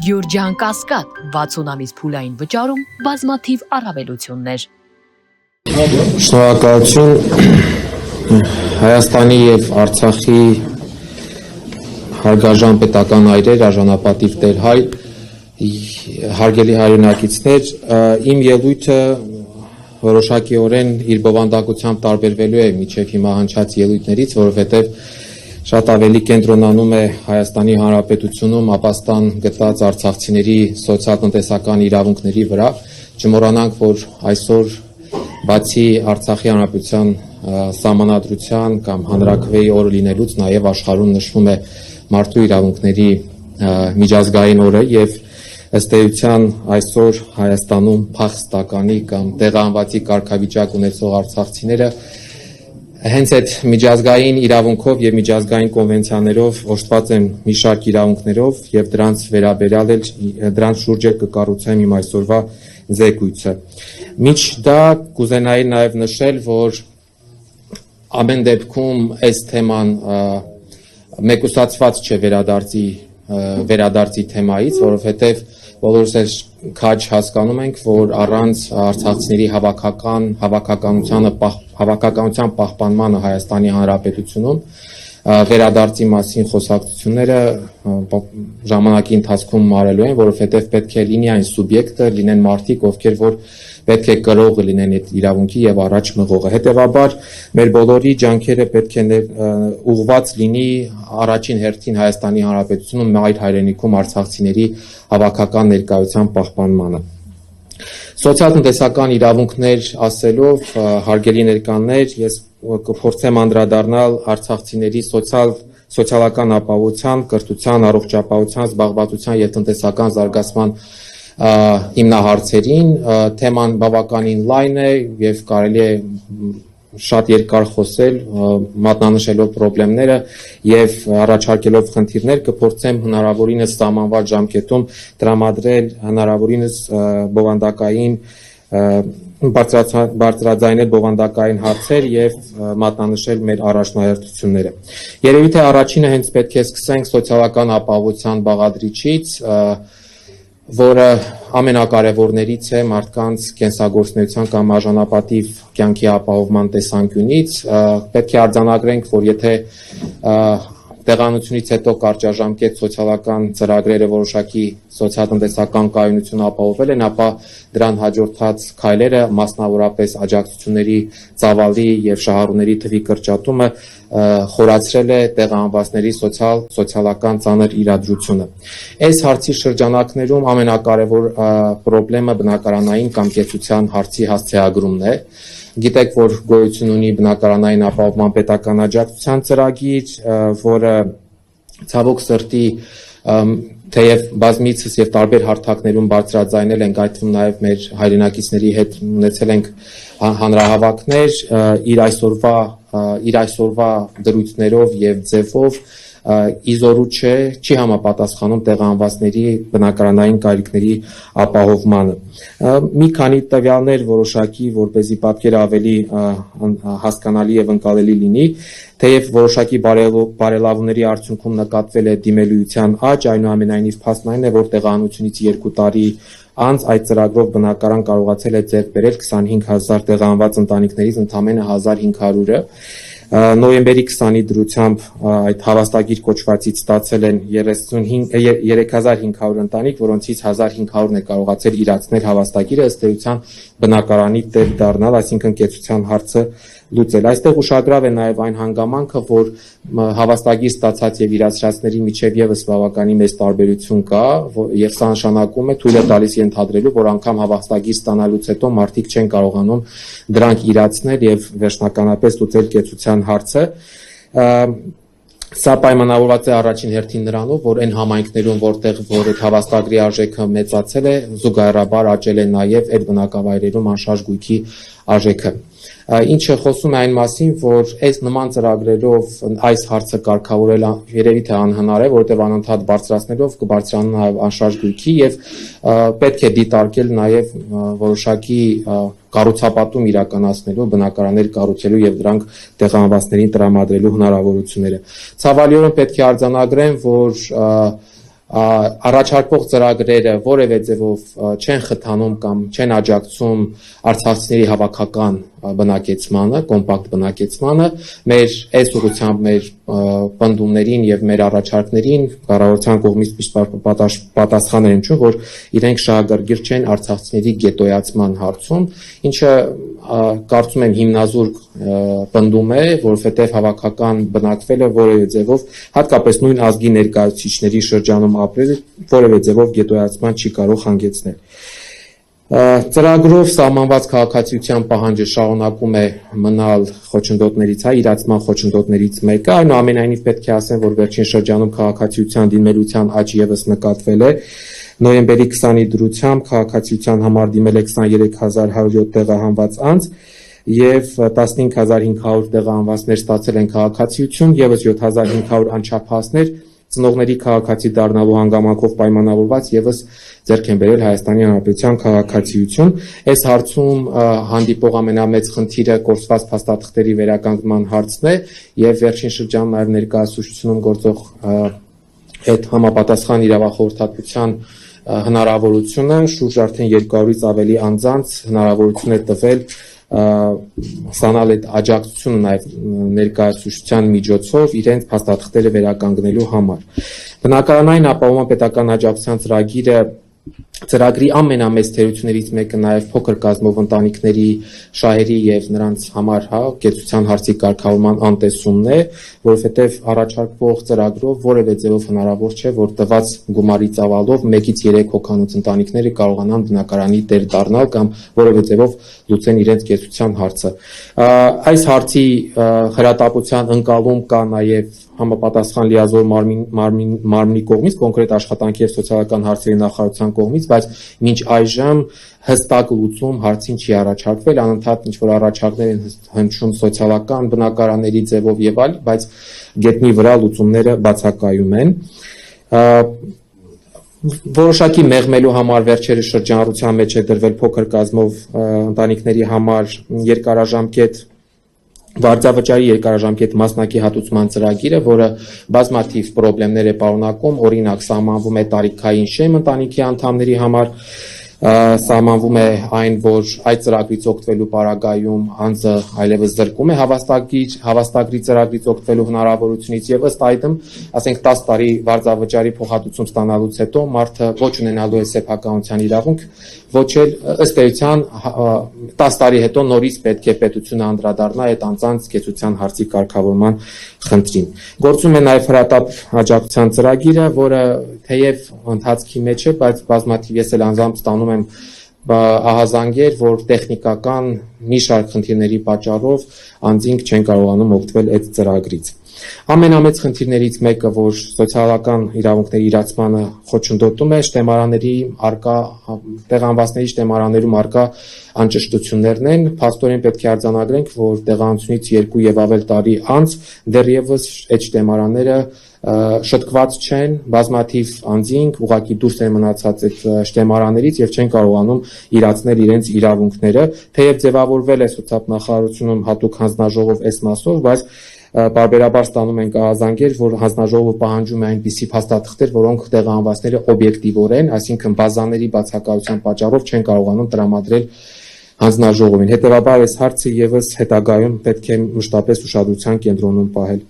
Գյուրջան Կասկադ 60 ամիս փուլային վճարում բազմաթիվ առավելություններ։ Շնորհակալություն Հայաստանի եւ Արցախի հարգարժան պետական այրեր, արժանապատիվ տեր հայ, հարգելի հայրենակիցներ, իմ ելույթը որոշակիորեն իր բովանդակությամբ տարբերվելու է մինչև հիմա հնչած ելույթներից, որովհետև շատ ավելի կենտրոնանում է Հայաստանի Հանրապետությունում ապաստան գտած արցախցիների սոցիալ-տնտեսական իրավունքների վրա։ Չմոռանանք, որ այսօր բացի Արցախի Հանրապետության սահմանադրության կամ հանրաքվեի օրը լինելուց նաև աշխարհում նշվում է մարդու իրավունքների միջազգային օրը եւ ըստ էության այսօր Հայաստանում փախստականի կամ տեղահանվածի կարգավիճակ ունեցող արցախցիները հենց այդ միջազգային իրավունքով եւ միջազգային կոնվենցիաներով օժտված են մի շարք իրավունքներով եւ դրանց վերաբերյալ դրանց շուրջ կկառուցեմ իմ այսօրվա զեկույցը։ Մինչ դա կուզենայի նաեւ նշել, որ ամեն դեպքում այս թեման մեկուսացված չէ վերադարձի թեմայից, որովհետեւ բոլորս էլ քաջ հասկանում ենք, որ առանց արցախցիների հավաքականության պահպանմանը Հայաստանի Հանրապետությունում վերադարձի մասին խոսակցությունները ժամանակի ընթացքում մարելու են, որովհետև պետք է լինի այն սուբյեկտը, լինեն մարդիկ, ովքեր որ պետք է կրողը լինեն այդ իրավունքի եւ առաջ մղողը։ Հետևաբար մեր բոլորի ջանքերը պետք է ուղղված լինի առաջին հերթին Հայաստանի Հանրապետությունում մայր հայրենիքում արցախցիների հավաքական ներկայության պահպանմանը։ Սոցիալ-տնտեսական իրավունքներ ասելով, հարգելի ներկաներ, ես կփորձեմ անդրադառնալ արցախցիների սոցիալական ապահովության, կրթության, առողջապահության, զբաղվածության եւ տնտեսական զարգացման հիմնահարցերին։ Թեման բավականին լայն է եւ կարելի է շատ երկար խոսել, մատնանշելով խնդիրները եւ առաջարկելով խնդիրներ, կփորձեմ հնարավորինս սահմանված ժամկետում տրամադրել հնարավորինս բովանդակային բարձրաձայնել բովանդակային հարցեր եւ մատնանշել մեր առաջնահերթությունները։ Երևի թե առաջինը հենց պետք է սկսենք սոցիալական ապահովության բաղադրիչից, որը ամենակարևորներից է մարդկանց կենսագործունեության կամ արժանապատիվ կյանքի ապահովման տեսանկյունից։ Պետք է արձանագրենք, որ եթե տեղանությունից հետո կարճաժամկետ սոցիալական ծրագրերը որոշակի սոցիալ-տնտեսական կայունություն ապահովել են, ապա դրան հաջորդած քայլերը, մասնավորապես աջակցությունների ծավալի եւ շահառուների թվի կրճատումը խորացրել է տեղահանվածների սոցիալական ծանր իրադրությունը։ Այս հարցի շրջանակներում ամենակարևոր խնդրեմը բնակարանային կամ կեցության հարցի հասցեագրումն է։ Գիտեք, որ գոյություն ունի բնակարանային ապահովման պետական աջակցության ծրագիր, որը ցավոք սրտի թեև բազմիցս եւ տարբեր հարթակներում բարձրաձայնել ենք, այդ թվում նաեւ մեր հայրենակիցների հետ ունեցել ենք հանրահավաքներ, իր այսօրվա դրույթներով եւ ձևով իզորու չի համապատասխանում տեղահանվածների բնակարանային կարիքների ապահովմանը։ Մի քանի տվյալներ որոշակի, որպեսզի պատկերը ավելի հասկանալի եւ ընկալելի լինի, թեև որոշակի բարելավումների արդյունքում նկատվել է դիմելիության աճ, այնուամենայնիվ փաստն այն է, որ տեղահանությունից 2 տարի անց այդ ծրագրով բնակարան կարողացել է ձեռք բերել 25000 տեղահանված ընտանիքներից ընդամենը 1500-ը։ Նոյեմբերի 20-ի դրությամբ այդ հավաստագիր կոչվածից ստացել են 3500 ընտանիք, որոնցից 1500-ն է կարողացել իրացնել հավաստագիրը, ըստ էության բնակարանի տեր դառնալ, այսինքն կեցության հարցը լուծել։ Այստեղ ուշագրավ է նաև այն հանգամանքը, որ հավաստագիր ստացած եւ իրացրածների միջև եւս բավականին մեծ տարբերություն կա, եւ սա նշանակում է թույլ է տալիս ենթադրելու, որ անգամ հավաստագիր ստանալուց հետո մարդիկ չեն կարողանում դրանք իրացնել եւ վերջնականապես լուծել կեցության հարցը։ Սա պայմանավորված է առաջին հերթին նրանով, որ այն համայնքներում, որտեղ որ այդ հավաստագրի արժեքը մեծացել է, զուգահեռաբար աճել է նաև այդ բնակավայրերում անշարժ գույքի արժեքը։ Ինչը խոսում է այն մասին, որ այս նման ծրագրերով այս հարցը կարգավորել երևի թե անհնար է, որովհետև անընդհատ բարձրացնելով կբարձրանա նաև անշարժ գույքի եւ պետք է դիտարկել նաև որոշակի կառուցապատում իրականացնելու, բնակարաններ կառուցելու եւ դրանք տեղահանվածներին տրամադրելու հնարավորությունները։ Ցավալիորեն պետք է արձանագրեմ, որ առաջարկվող ծրագրերը որևէ ձևով չեն խթանում կամ չեն աջակցում արցախցիների հավաքական բնակեցմանը, կոմպակտ բնակեցմանը, մեր այս ուղղությամբ մեր պնդումներին եւ մեր առաջարկներին կառավարության կողմից միշտ պատասխան են հնչում, որ իրենք շահագրգիռ չեն արցախցիների գետոյացման հարցում, ինչը կարծում եմ հիմնազուրկ պնդում է, որովհետեւ հավաքական բնակվելը որևէ ձևով, հատկապես նույն ազգի ներկայացուցիչների շրջանում ապրելը որևէ ձևով գետոյացման չի կարող հանգեցնել։ Ծրագրով սահմանված քաղաքացիության պահանջը շարունակում է մնալ խոչընդոտներից, իրացման խոչընդոտներից մեկը, այնուամենայնիվ պետք է ասեմ, որ վերջին շրջանում քաղաքացիության դիմելության աճ եւս նկատվել է։ Նոյեմբերի 20-ի դրությամբ քաղաքացիության համար դիմել է 23107 տեղահանված անձ եւ 15500 տեղահանվածներ ստացել են քաղաքացիություն, եւս 7500 անչափահասներ ծնողների քաղաքացի դառնալու հանգամանքով պայմանավորված եւս ձեռք են բերել Հայաստանի Հանրապետության քաղաքացիություն։ Այս հարցում հանդիպող ամենամեծ խնդիրը կորսված փաստաթղթերի վերականգնման հարցն է եւ վերջին շրջանում նաեւ ներկայացուցչությունում գործող այդ համապատասխան իրավախորհրդատվության հնարավորությունը շուրջ արդեն 200-ից ավելի անձանց հնարավորություն է տվել ստանալ այդ աջակցությունը նաև ներկայացուցչության միջոցով իրենց փաստաթղթերը վերականգնելու համար։ Բնակարանային ապահովման պետական աջակցության ծրագրի ամենամեծ թերություններից մեկը նաև փոքր կազմով ընտանիքների շահերի եւ նրանց համար կեցության հարցի կարգավորման անտեսումն է, որովհետեւ առաջարկվող ծրագրով որևէ ձևով հնարավոր չէ, որ տված գումարի ծավալով 1-ից 3 հոգանոց ընտանիքները կարողանան բնակարանի տեր դառնալ կամ որևէ ձևով լուծեն իրենց կեցության հարցը։ Այս հարցի հրատապության ընկալում կա նաև համապատասխան լիազոր մարմնի կողմից, կոնկրետ աշխատանքի եւ սոցիալական հարցերի նախարարության կողմից, բայց մինչ այժմ հստակ լուծում հարցին չի առաջարկվել, անընդհատ ինչ որ առաջարկներ են հնչում սոցիալական բնակարանների ձևով եւ այլ, բայց գետնի վրա լուծումները բացակայում են։ Որոշակի մեղմելու համար վերջերս շրջանառության մեջ է դրվել փոքր կազմով ընտանիքների համար երկարաժամկետ վարձավճարի երկարաժամկետ մասնակի հատուցման ծրագիրը, որը բազմաթիվ խնդիրներ է պարունակում, օրինակ սահմանվում է տարիքային շեմ ընտանիքի անդամների համար, սահմանվում է այն, որ այդ ծրագրից օգտվելու պարագայում անձը այլևս զրկում է հավաստագրի ծրագրից օգտվելու հնարավորությունից եւ ըստ այդմ, ասենք 10 տարի վարձավճարի փոխհատուցում ստանալուց հետո մարդը ոչ ունենալու է սեփականության իրավունք, ոչ էլ ըստ էության 10 տարի հետո նորից պետք է պետությունը անդրադառնա այդ անձանց կեցության հարցի կարգավորման խնդրին։ Գործում է նաև հրատապ աջակցության ծրագիրը, որը թեև ընթացքի մեջ է, բայց բազմաթիվ ես էլ անձամբ ստանում եմ ահազանգեր, որ տեխնիկական մի շարք խնդիրների պատճառով անձինք չեն կարողանում օգտվել այդ ծրագրից։ Ամենամեծ խնդիրներից մեկը, որ սոցիալական իրավունքների իրացմանը խոչընդոտում է, շտեմարանների արկա տեղահանվածների շտեմարաններում արկա անճշտություններն են։ Փաստորեն պետք է արձանագրենք, որ տեղահանությունից 2 եւ ավել տարի անց դեռևս այդ շտեմարանները շտկված չեն, բազմաթիվ անձինք ուղղակի դուրս են մնացած այդ շտեմարաններից եւ չեն կարողանում իրացնել իրենց իրավունքները, թեև ձևավորվել է սոցիալնախարարությունում հատուկ հանձնաժողով այս մասով, բայց պարբերաբար ստանում ենք ահազանգեր, որ հանձնաժողովը պահանջում է այնպիսի փաստաթղթեր, որոնք տեղահանվածները օբյեկտիվորեն, այսինքն բազաների բացակայության պատճառով չեն կարողանում տրամադրել հանձնաժողովին։ Հետևաբար այս հարցը եւս հետագայում պետք է մշտապես ուշադրության կենտրոնում պահել։